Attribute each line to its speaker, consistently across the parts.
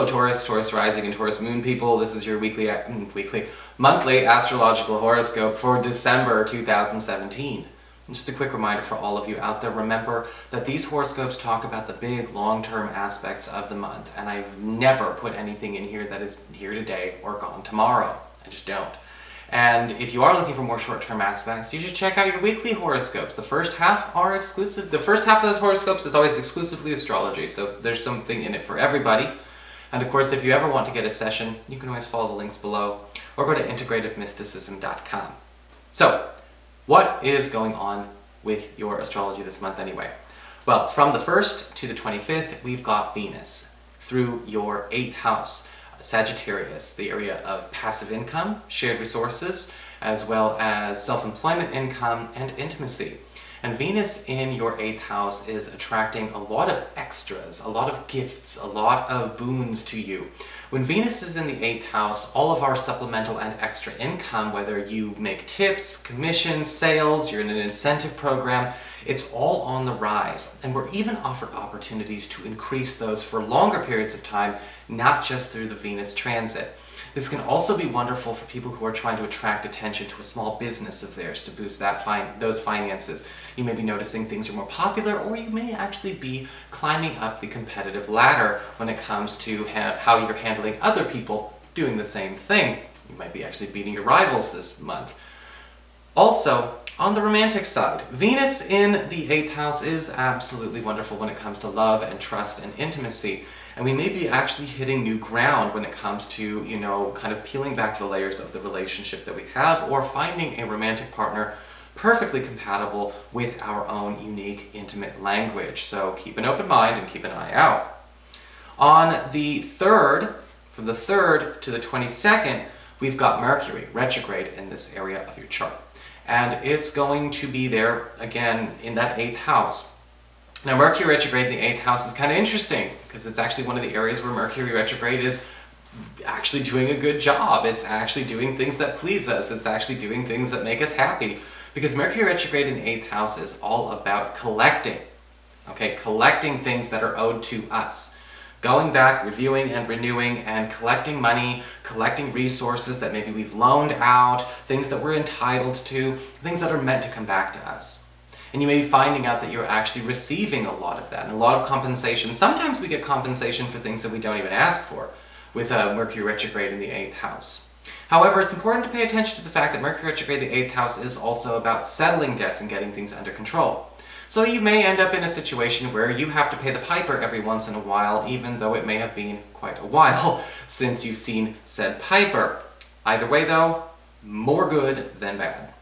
Speaker 1: Hello Taurus, Taurus rising and Taurus moon people. This is your monthly astrological horoscope for December 2017. And just a quick reminder for all of you out there, remember that these horoscopes talk about the big long-term aspects of the month, and I've never put anything in here that is here today or gone tomorrow. I just don't. And if you are looking for more short-term aspects, you should check out your weekly horoscopes. The first half are exclusive. The first half of those horoscopes is always exclusively astrology, so there's something in it for everybody. And of course, if you ever want to get a session, you can always follow the links below or go to integrativemysticism.com. So, what is going on with your astrology this month anyway? Well, from the 1st to the 25th, we've got Venus through your 8th house, Sagittarius, the area of passive income, shared resources, as well as self-employment income and intimacy. And Venus in your 8th house is attracting a lot of extras, a lot of gifts, a lot of boons to you. When Venus is in the 8th house, all of our supplemental and extra income, whether you make tips, commissions, sales, you're in an incentive program, it's all on the rise. And we're even offered opportunities to increase those for longer periods of time, not just through the Venus transit. This can also be wonderful for people who are trying to attract attention to a small business of theirs to boost those finances. You may be noticing things are more popular, or you may actually be climbing up the competitive ladder when it comes to how you're handling other people doing the same thing. You might be actually beating your rivals this month. Also, on the romantic side, Venus in the 8th house is absolutely wonderful when it comes to love and trust and intimacy. And we may be actually hitting new ground when it comes to, kind of peeling back the layers of the relationship that we have, or finding a romantic partner perfectly compatible with our own unique, intimate language. So keep an open mind and keep an eye out. On the 3rd, from the 3rd to the 22nd, we've got Mercury retrograde in this area of your chart. And it's going to be there, again, in that 8th house. Now, Mercury retrograde in the 8th house is kind of interesting, because it's actually one of the areas where Mercury retrograde is actually doing a good job. It's actually doing things that please us. It's actually doing things that make us happy. Because Mercury retrograde in the 8th house is all about collecting. Okay, collecting things that are owed to us. Going back, reviewing and renewing, and collecting money, collecting resources that maybe we've loaned out, things that we're entitled to, things that are meant to come back to us. And you may be finding out that you're actually receiving a lot of that, and a lot of compensation. Sometimes we get compensation for things that we don't even ask for with Mercury retrograde in the 8th house. However, it's important to pay attention to the fact that Mercury retrograde in the 8th house is also about settling debts and getting things under control. So you may end up in a situation where you have to pay the piper every once in a while, even though it may have been quite a while since you've seen said piper. Either way though, more good than bad.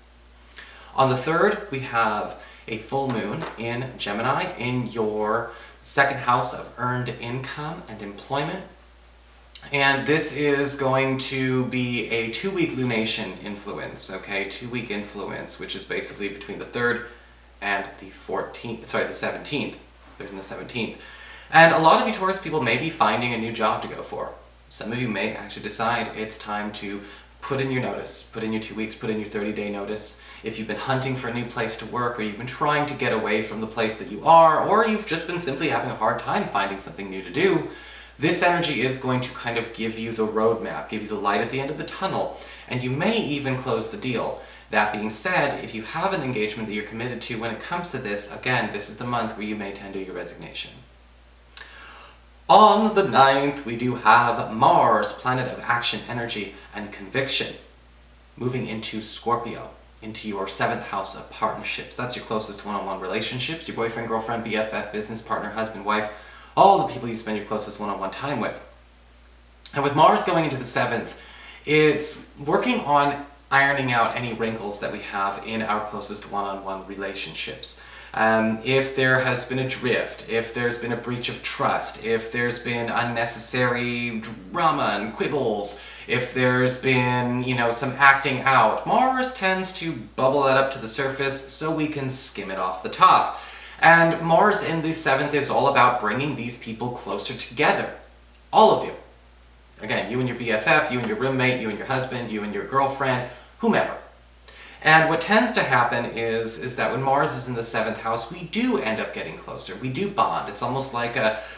Speaker 1: On the 3rd, we have a full moon in Gemini in your 2nd house of earned income and employment. And this is going to be a 2-week lunation influence, okay? 2-week influence, which is basically between the 3rd and the 17th, 3rd and the 17th. And a lot of you Taurus people may be finding a new job to go for. Some of you may actually decide it's time to put in your notice, put in your 2 weeks, put in your 30-day notice. If you've been hunting for a new place to work, or you've been trying to get away from the place that you are, or you've just been simply having a hard time finding something new to do, this energy is going to kind of give you the roadmap, give you the light at the end of the tunnel, and you may even close the deal. That being said, if you have an engagement that you're committed to when it comes to this, again, this is the month where you may tender your resignation. On the 9th, we do have Mars, planet of action, energy, and conviction, moving into Scorpio, into your 7th house of partnerships. That's your closest one-on-one relationships, your boyfriend, girlfriend, BFF, business partner, husband, wife, all the people you spend your closest one-on-one time with. And with Mars going into the 7th, it's working on ironing out any wrinkles that we have in our closest one-on-one relationships. If there has been a drift, if there's been a breach of trust, if there's been unnecessary drama and quibbles, if there's been, some acting out, Mars tends to bubble that up to the surface so we can skim it off the top. And Mars in the 7th is all about bringing these people closer together. All of you. Again, you and your BFF, you and your roommate, you and your husband, you and your girlfriend, whomever. And what tends to happen is that when Mars is in the 7th house, we do end up getting closer. We do bond. It's almost like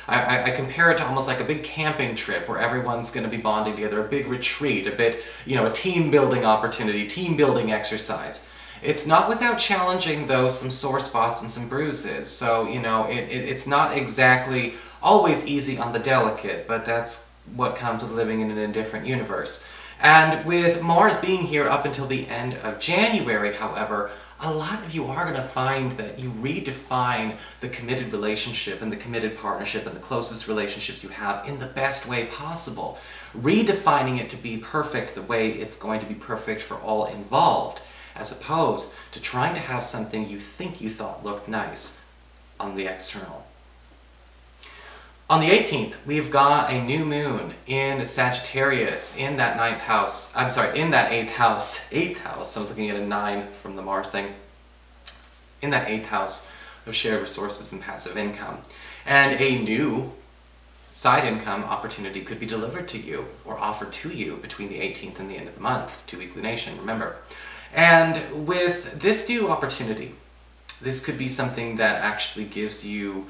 Speaker 1: I compare it to almost like a big camping trip where everyone's going to be bonding together, a big retreat, a bit, a team building opportunity, team building exercise. It's not without challenging, though, some sore spots and some bruises. So, it's not exactly always easy on the delicate, but that's what comes with living in an indifferent universe. And with Mars being here up until the end of January, however, a lot of you are going to find that you redefine the committed relationship and the committed partnership and the closest relationships you have in the best way possible. Redefining it to be perfect the way it's going to be perfect for all involved, as opposed to trying to have something you think you thought looked nice on the external. On the 18th, we've got a new moon in Sagittarius in that 9th house. I'm sorry, in that 8th house. 8th house, I was looking at a 9 from the Mars thing. In that 8th house of shared resources and passive income. And a new side income opportunity could be delivered to you or offered to you between the 18th and the end of the month. 2-week lunation, remember. And with this new opportunity, this could be something that actually gives you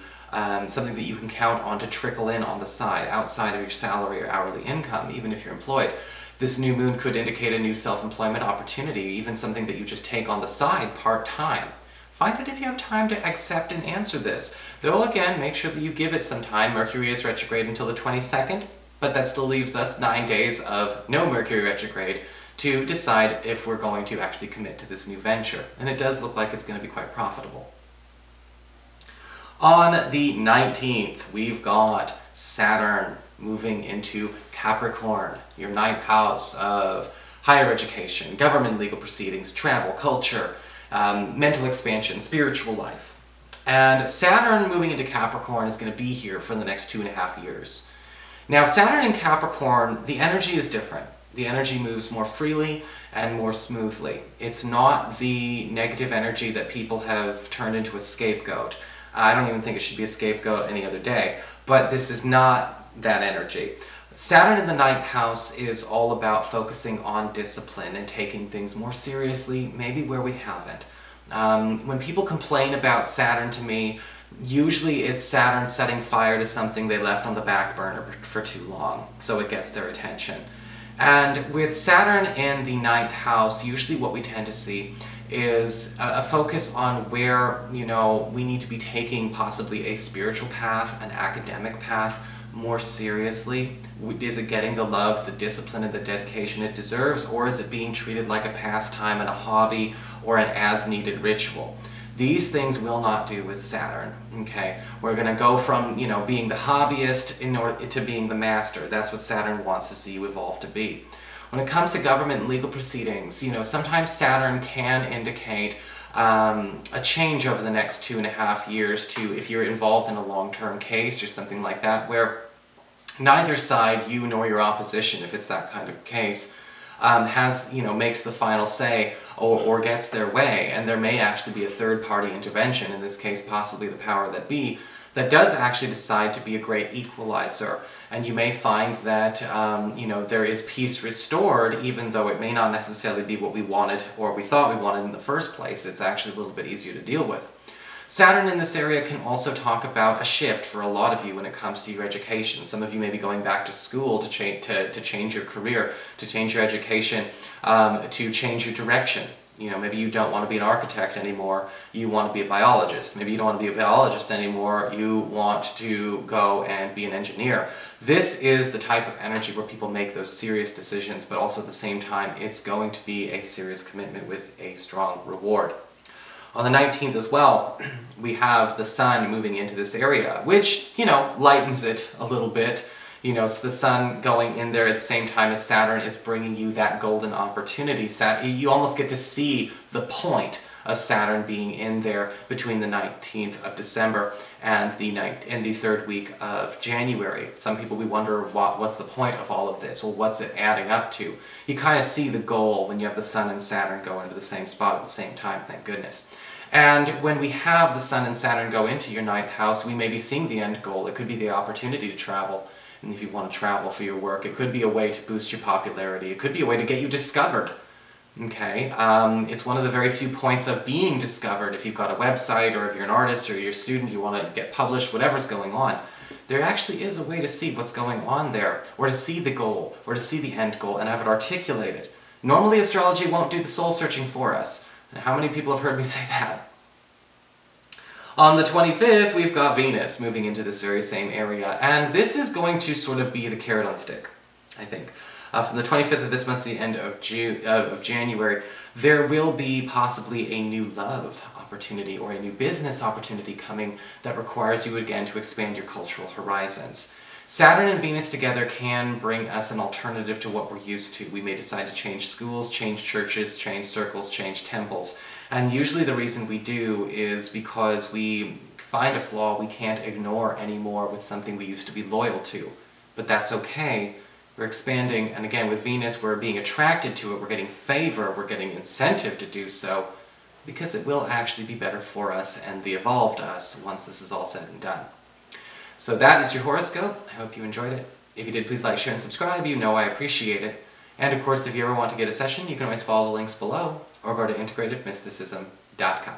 Speaker 1: something that you can count on to trickle in on the side, outside of your salary or hourly income, even if you're employed. This new moon could indicate a new self-employment opportunity, even something that you just take on the side part-time. Find out if you have time to accept and answer this. Though again, make sure that you give it some time. Mercury is retrograde until the 22nd, but that still leaves us 9 days of no Mercury retrograde to decide if we're going to actually commit to this new venture. And it does look like it's going to be quite profitable. On the 19th, we've got Saturn moving into Capricorn, your 9th house of higher education, government legal proceedings, travel, culture, mental expansion, spiritual life. And Saturn moving into Capricorn is going to be here for the next 2.5 years. Now, Saturn in Capricorn, the energy is different. The energy moves more freely and more smoothly. It's not the negative energy that people have turned into a scapegoat. I don't even think it should be a scapegoat any other day, but this is not that energy. Saturn in the 9th house is all about focusing on discipline and taking things more seriously, maybe where we haven't. When people complain about Saturn to me, usually it's Saturn setting fire to something they left on the back burner for too long, so it gets their attention. And with Saturn in the 9th house, usually what we tend to see is a focus on where, we need to be taking possibly a spiritual path, an academic path, more seriously. Is it getting the love, the discipline, and the dedication it deserves, or is it being treated like a pastime and a hobby or an as-needed ritual? These things will not do with Saturn, okay? We're going to go from, being the hobbyist in order to being the master. That's what Saturn wants to see you evolve to be. When it comes to government and legal proceedings, sometimes Saturn can indicate a change over the next 2.5 years to, if you're involved in a long-term case or something like that, where neither side, you nor your opposition, if it's that kind of case, makes the final say or gets their way, and there may actually be a third-party intervention, in this case possibly the power that be, that does actually decide to be a great equalizer. And you may find that, there is peace restored, even though it may not necessarily be what we wanted or we thought we wanted in the first place. It's actually a little bit easier to deal with. Saturn in this area can also talk about a shift for a lot of you when it comes to your education. Some of you may be going back to school to change your career, to change your education, to change your direction. Maybe you don't want to be an architect anymore, you want to be a biologist. Maybe you don't want to be a biologist anymore, you want to go and be an engineer. This is the type of energy where people make those serious decisions, but also at the same time, it's going to be a serious commitment with a strong reward. On the 19th as well, we have the Sun moving into this area, which, lightens it a little bit. So the Sun going in there at the same time as Saturn is bringing you that golden opportunity. You almost get to see the point of Saturn being in there between the 19th of December and the 3rd week of January. Some people, we wonder, what's the point of all of this? Well, what's it adding up to? You kind of see the goal when you have the Sun and Saturn go into the same spot at the same time, thank goodness. And when we have the Sun and Saturn go into your 9th house, we may be seeing the end goal. It could be the opportunity to travel. And if you want to travel for your work, it could be a way to boost your popularity. It could be a way to get you discovered. Okay, it's one of the very few points of being discovered. If you've got a website, or if you're an artist, or you're a student, you want to get published, whatever's going on, there actually is a way to see what's going on there, or to see the goal, or to see the end goal, and have it articulated. Normally, astrology won't do the soul searching for us. And how many people have heard me say that? On the 25th, we've got Venus moving into this very same area, and this is going to sort of be the carrot on the stick, I think. From the 25th of this month to the end of January, there will be possibly a new love opportunity or a new business opportunity coming that requires you again to expand your cultural horizons. Saturn and Venus together can bring us an alternative to what we're used to. We may decide to change schools, change churches, change circles, change temples. And usually the reason we do is because we find a flaw we can't ignore anymore with something we used to be loyal to. But that's okay. We're expanding, and again with Venus we're being attracted to it, we're getting favor, we're getting incentive to do so, because it will actually be better for us and the evolved us once this is all said and done. So that is your horoscope. I hope you enjoyed it. If you did, please like, share, and subscribe. You know I appreciate it. And of course, if you ever want to get a session, you can always follow the links below, or go to integrativemysticism.com.